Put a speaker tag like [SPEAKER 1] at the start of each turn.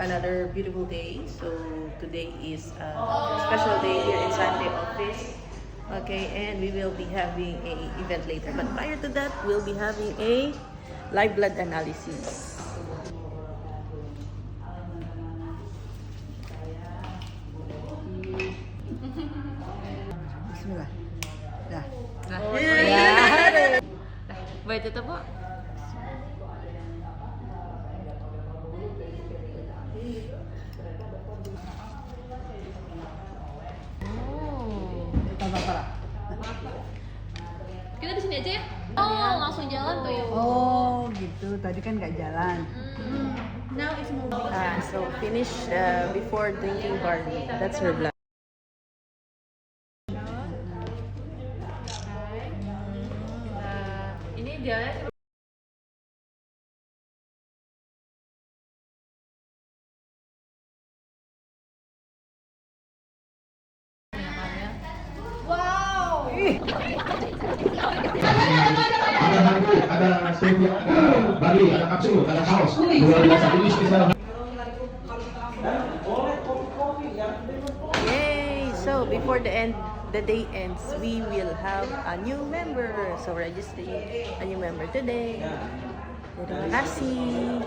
[SPEAKER 1] another beautiful day. So today is a special day here in Sunday office. Okay, and we will be having a event later. But prior to that, we'll be having a live blood analysis.
[SPEAKER 2] Bismillah. Dah.
[SPEAKER 1] Baik, tetap po.
[SPEAKER 2] Para.
[SPEAKER 3] Kita di sini aja ya? Oh, langsung jalan tuh ya.
[SPEAKER 2] Oh, gitu. Tadi kan nggak jalan.
[SPEAKER 3] Now it's moving.
[SPEAKER 1] So finish before drinking barley. That's her blood.
[SPEAKER 3] Ini jalan.
[SPEAKER 4] Ada stevia, ada barley, ada kapsul, ada saus. Luar biasa ini spesial.
[SPEAKER 1] Yay! So before the day ends, we will have a new member. So registering a new member today. Terima kasih.